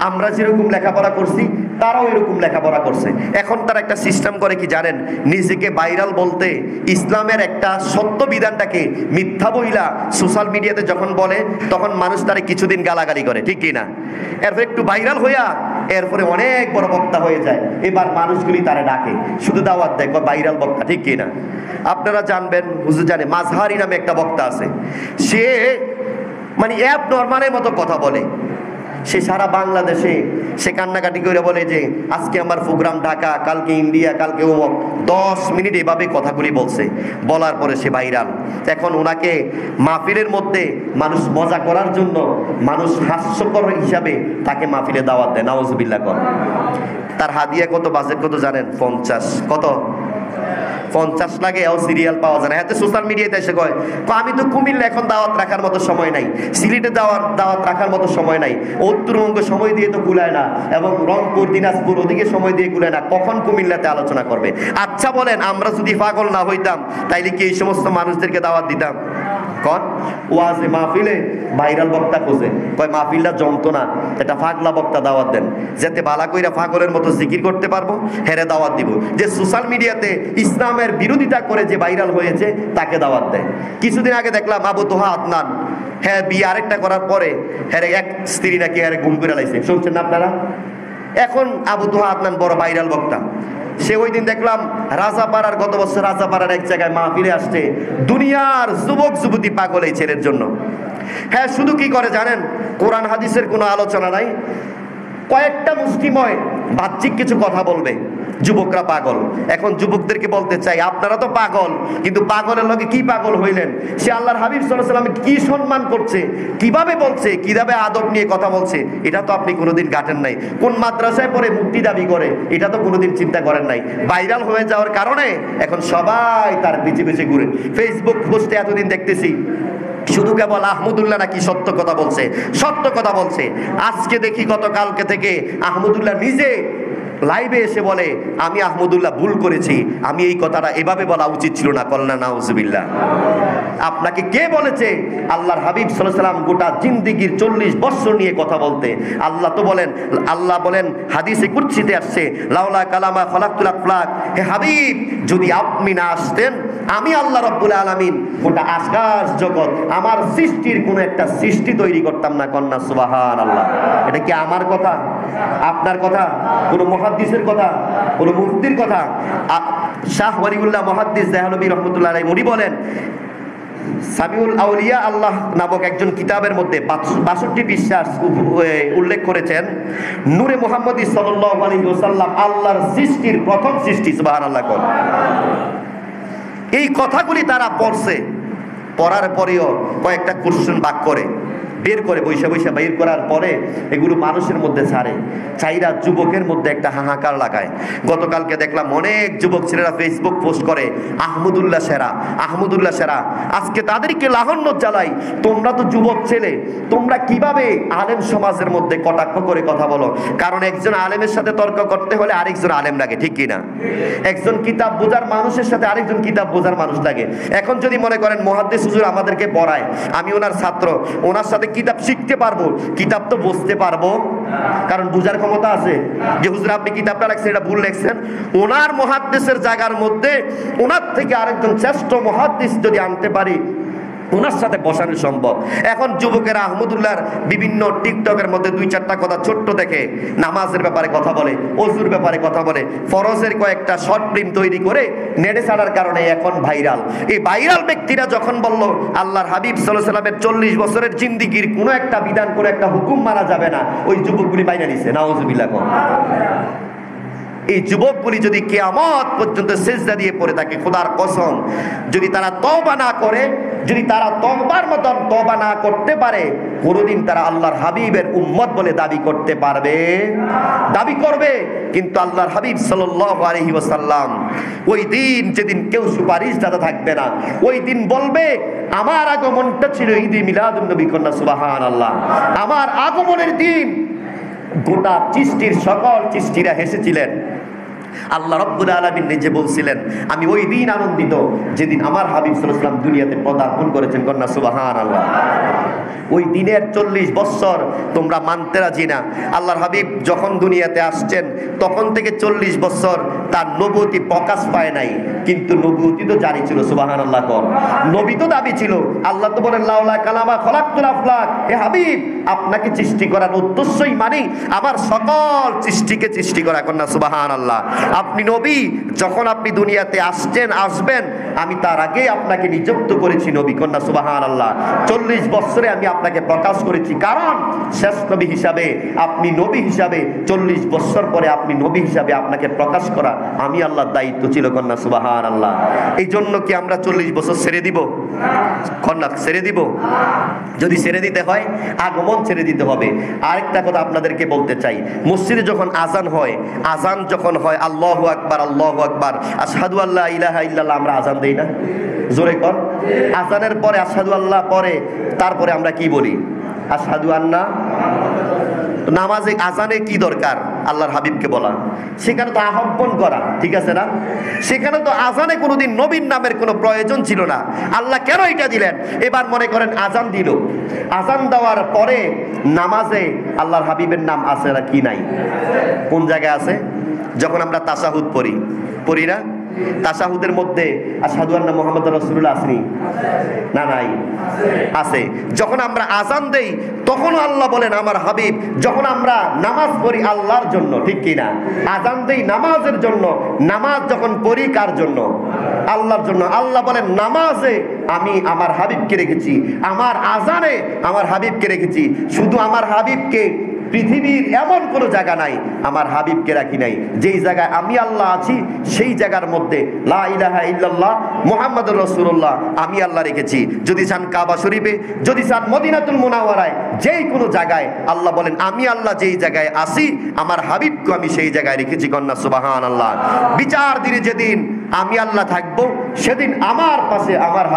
আমরা যেরকম লেখাপড়া করছি তারাও এরকম লেখাপড়া করছে। এখন তারা একটা সিস্টেম করে কি জানেন, নিজেকে ভাইরাল বলতে ইসলামের একটা সত্য বিধানটাকে মিথ্যা বইলা সোশ্যাল মিডিয়াতে যখন বলে তখন মানুষ তারা কিছুদিন গালাগালি করে, ঠিক কিনা? এরপর একটু ভাইরাল হইয়া এরপরে অনেক বড় বক্তা হয়ে যায়। এবার মানুষগুলি তারা ডাকে, শুধু দাওয়াত দেয়, ভাইরাল বক্তা, ঠিক কিনা? আপনারা জানবেন, হুজুর জানে, মাজহারি নামে একটা বক্তা আছে। সে মানে অ্যাব নরমালের মতো কথা বলে। সে সারা বাংলাদেশে সে কান্নাকাটি করে বলে যে আজকে আমার প্রোগ্রাম ঢাকা, কালকে ইন্ডিয়া, কালকে অমুক। 10 মিনিট এভাবে কথাগুলি বলছে, বলার পরে সে ভাইরাল। এখন ওনাকে মাহফিলের মধ্যে মানুষ মজা করার জন্য, মানুষ হাস্যকর হিসাবে তাকে মাহফিলে দাওয়াত দেয়, নাউজুবিল্লাহ কর। তার হাদিয়া কত, বাজেট কত জানেন? 50। কত? 50 লাগে। এও সিরিয়াল পাওয়া যায় না। হাতে সোশ্যাল মিডিয়াতে এসে কয় আমি তো কুমিল্লা এখন দাওয়াত রাখার মতো সময় নাই, সিলেটে দাওয়াত রাখার মতো সময় নাই, উত্তরবঙ্গ সময় দিয়ে তো কুলায় না, এবং রংপুর, দিনাজপুর ওদিকে সময় দিয়ে কুলায় না, কখন কুমিল্লাতে আলোচনা করবে? আচ্ছা বলেন, আমরা যদি পাগল না হইতাম তাইলে কি এই সমস্ত মানুষদেরকে দাওয়াত দিতাম? কন ওয়াজে মাহফিলে ভাইরাল বক্তা খোঁজে, কয় মাহফিলটা জমতো না, এটা পাগলা বক্তা দাওয়াত দেন, যাতে বালা কইরা পাগলের মতো জিকির করতে পারবো, হেরে দাওয়াত দিব। যে সোশ্যাল মিডিয়াতে ইসলামের বিরোধিতা করে যে ভাইরাল হয়েছে তাকে দাওয়াত দেয়। কিছুদিন আগে দেখলাম আবু তোহা আদনান, হ্যাঁ, বিয়ে আরেকটা করার পরে হ্যাঁ এক স্ত্রী নাকি হ্যাঁ গুম করে লাইছে, শুনছেন না আপনারা? এখন আবু তোহা আদনান বড় ভাইরাল বক্তা। সে ওই দিন দেখলাম রাজাপাড়ার, গত বছর রাজাপাড়ার এক জায়গায় মাহফিলে আসছে, দুনিয়ার যুবক যুবতী পাগল এই ছেলের জন্য। হ্যাঁ, শুধু কি করে জানেন? কোরআন হাদিসের কোনো আলোচনা নাই, কয়েকটা মুষ্টিময় বাহ্যিক কিছু কথা বলবে। যুবকরা পাগল। এখন যুবকদেরকে বলতে চাই, আপনারা তো পাগল, কিন্তু পাগলের লগে কি পাগল হইলেন? সে আল্লাহর হাবিব সাল্লাল্লাহু আলাইহি ওয়াসাল্লাম কি সম্মান করছে, কিভাবে বলছে, কিভাবে আদব নিয়ে কথা বলছে, এটা তো আপনি কোনোদিন ঘাটেন নাই। কোন মাদ্রাসায় পড়ে মুক্তি দাবি করে, এটা তো কোনোদিন চিন্তা করেন নাই। ভাইরাল হয়ে যাওয়ার কারণে এখন সবাই তার পিছে পিছে ঘুরে। ফেসবুক পোস্টে এতদিন দেখতেছি শুধু কেবল আহমদুল্লাহ নাকি সত্য কথা বলছে, সত্য কথা বলছে। আজকে দেখি গতকালকে থেকে আহমদুল্লাহ নিজে লাইভে এসে বলে আমি আহমদুল্লাহ ভুল করেছি, আমি এই কথাটা এভাবে বলা উচিত ছিল না। কলনা নাউজুবিল্লাহ। আপনাকে কে বলেছে আল্লাহর হাবিব সাল্লাল্লাহু আলাইহি ওয়াসাল্লাম গোটা জিন্দেগীর 40 বছর নিয়ে কথা বলতে? আল্লাহ তো বলেন, আল্লাহ বলেন হাদিসে কুদসিতে আসছে, লাউলা কালামা খলাকতুল আফলাক, হে হাবিব যদি আপনি না আসতেন আমি আল্লাহ রাব্বুল আলামিন গোটা আকাশ জগৎ আমার সৃষ্টির কোন একটা সৃষ্টি তৈরি করতাম না। কন্যা সুবহানাল্লাহ। এটা কি আমার কথা, আপনার কথা, কোন মুহাদ্দিসের কথা, কোন মুফতির কথা? শাহ ওয়ালিউল্লাহ মুহাদ্দিস দেহলভী রাহমাতুল্লাহ আলাইহি উনি বলেন, সামিউল আউলিয়া আল্লাহ নামক একজন কিতাবের মধ্যে 62 পৃষ্ঠা উল্লেখ করেছেন, নূরে মুহাম্মদী সাল্লাল্লাহু আলাইহি ওয়াসাল্লাম আল্লাহর সৃষ্টির প্রথম সৃষ্টি। সুবহানাল্লাহ। এই কথাগুলি তারা পড়ছে, পড়ার পরেও কয়েকটা কোশ্চেন বাক করে বের করে বৈশা বৈশা বের করার পরে এগুলো মানুষের মধ্যে ছাড়ে, চাইরা যুবকের মধ্যে একটা হাহাকার লাগায়। গতকালকে দেখলাম অনেক যুবক ছেলেরা ফেসবুক পোস্ট করে আহমদুল্লাহ সেরা, আহমদুল্লাহ সেরা। আজকে তাদেরকে লাহন্য জ্বালাই, তোমরা তো যুবক ছেলে, তোমরা কিভাবে আলেম সমাজের মধ্যে কটাক্ষ করে কথা বলো? কারণ একজন আলেমের সাথে তর্ক করতে হলে আরেকজন আলেম লাগে, ঠিক কিনা? একজন কিতাব বোঝার মানুষের সাথে আরেকজন কিতাব বোঝার মানুষ লাগে। এখন যদি মনে করেন মুহাদ্দিস হুজুর আমাদেরকে পড়ায়, আমি ওনার ছাত্র, ওনার সাথে কিতাব শিখতে পারবো, কিতাব তো বুঝতে পারবো, কারণ বুঝার ক্ষমতা আছে। যে হুজুর আপনি কিতাবটা লেখছেন এটা ভুল লেখছেন, ওনার মুহাদ্দিসের জায়গার মধ্যে ওনার থেকে আরেকজন শ্রেষ্ঠ মুহাদ্দিস যদি আনতে পারি, ওনার সাথে বসানো সম্ভব। এখন যুবকেরা আহমদুল্লাহর বিভিন্ন টিকটকের মধ্যে 2-4টা কথা ছোট্ট দেখে নামাজের ব্যাপারে কথা বলে, ওযুর ব্যাপারে কথা বলে, ফরজের কয়েকটা শর্ট ফিল্ম তৈরি করে নেটে ছাড়ার কারণে এখন ভাইরাল। এই ভাইরাল ব্যক্তিরা যখন বলল আল্লাহর হাবিব সাল্লাল্লাহু আলাইহি ওয়াসাল্লামের 40 বছরের জিন্দেগীর কোনো একটা বিধান, কোনো একটা হুকুম মানা যাবে না, ওই যুবকগুলি বাইনা নিছে। নাউজুবিল্লাহ। এই যুবকগুলি যদি কিয়ামত পর্যন্ত সিজদা দিয়ে পড়ে থাকে, খোদার কসম যদি তারা তওবা না করে, যদি তারা তওবার মতন তওবা না করতে পারে, কোনোদিন তারা আল্লাহর হাবিবের উম্মত বলে দাবি করতে পারবে? দাবি করবে, কিন্তু আল্লাহর হাবিব সাল্লাল্লাহু আলাইহি ওয়াসাল্লাম ওই দিন, যেদিন কেউ সুপারিশদাতা থাকবে না, ওই দিন বলবে আমার আগমনটা ছিল ঈদে মিলাদুন নবী। কন্যা সুবহানাল্লাহ। আমার আগমনের দিন গোটা চিশতির সকল চিশতিরা হেসেছিলেন, আল্লাহ রাব্বুল আলামিন নিজে বলছিলেন, আমি ওই দিন আনন্দিত যেদিন আমার হাবিব সাল্লাল্লাহু আলাইহি ওয়াসাল্লাম দুনিয়াতে পদার্পণ করেছেন। কন্যা সুবহানাল্লাহ। ওই দিনের 40 বছর তোমরা মানতে রাজি না। আল্লাহর হাবিব যখন দুনিয়াতে আসছেন তখন থেকে 40 বছর তার নবুয়তি প্রকাশ পায় নাই, কিন্তু নবুয়তি তো জারি ছিল। সুবহানাল্লাহ। কর নবী তো দাবি ছিল। আল্লাহ তো বলেন, লাউলা কালামা খলাকতুল আফলাক, হে হাবিব আপনাকে সৃষ্টি করার উদ্দেশ্যই মানে আমার সকল সৃষ্টিকে সৃষ্টি করা। কন্যা সুবহানাল্লাহ। আপনি নবী, যখন আপনি দুনিয়াতে আসবেন আমি তার আগে আপনাকে নিযুক্ত করেছি নবী। কন্যা সুবহানাল্লাহ। 40 বছরে আমি আপনাকে প্রকাশ করেছি, কারণ শেষ নবী হিসাবে আপনি নবী হিসাবে 40 বছর পরে আপনি নবী হিসাবে আপনাকে প্রকাশ করা আমি আল্লাহর দায়িত্ব ছিল। কন্যা সুবহানাল্লাহ। এই জন্য কি আমরা 40 বছর ছেড়ে দিব? কন্যা ছেড়ে দিব? যদি ছেড়ে দিতে হয় আগমন ছেড়ে দিতে হবে। আরেকটা কথা আপনাদেরকে বলতে চাই, মসজিদে যখন আজান যখন হয় আল্লাহু আকবার আল্লাহু আকবার আশহাদু আল্লা ইলাহা ইল্লাল্লাহ, আমরা আজান দেই না? জোরে কর। আজানের পরে আশহাদু আল্লাহ পরে তারপরে আমরা কি বলি? আশহাদু আন্না। নামাজে আজানে কি দরকার? আল্লাহর হাবিবকে বলা। সেখানে তো আহ্বান করা, ঠিক আছে না? সেখানে তো আজানে কোনোদিন নবীর নামের কোনো প্রয়োজন ছিল না। আল্লাহ কেন এটা দিলেন? এবার মনে করেন আজান দিল, আজান দেওয়ার পরে নামাজে আল্লাহর হাবিবের নাম আছে না কি নাই? কোন জায়গায় আছে? যখন আমরা তাশাহুদ পড়ি না? তাশাহুদের মধ্যে আশহাদু আন্না মুহাম্মাদুর রাসূলুল্লাহ আসেনি না? নাই, আছে। যখন আমরা আজান দেই তখন আল্লাহ বলেন আমার হাবিব, যখন আমরা নামাজ পড়ি আল্লাহর জন্য, ঠিক কি না? আজান দেই নামাজের জন্য, নামাজ যখন পড়ি কার জন্য? আল্লাহর জন্য। আল্লাহ বলেন নামাজে আমি আমার হাবিবকে রেখেছি, আমার আজানে আমার হাবিবকে রেখেছি। শুধু আমার হাবিবকে, পৃথিবীর এমন কোনো জায়গা নাই আমার হাবিবকে রাখি নাই। যেই জায়গায় আমি আল্লাহ আছি সেই জায়গার মধ্যে লা ইলাহা ইল্লাল্লাহ মুহাম্মাদুর রাসূলুল্লাহ আমি আল্লাহ রেখেছি। যদি চান কাবা শরীফে, যদি চান মদিনাতুল মুনাওয়ারায়, যেই কোনো জায়গায় আল্লাহ বলেন আমি আল্লাহ যেই জায়গায় আসি আমার হাবিবকে আমি সেই জায়গায় রেখেছি। কন্যা সুবহানাল্লাহ। বিচার দিনে যেদিন আমি আল্লাহ থাকবো সেদিন আমার পাশে আমার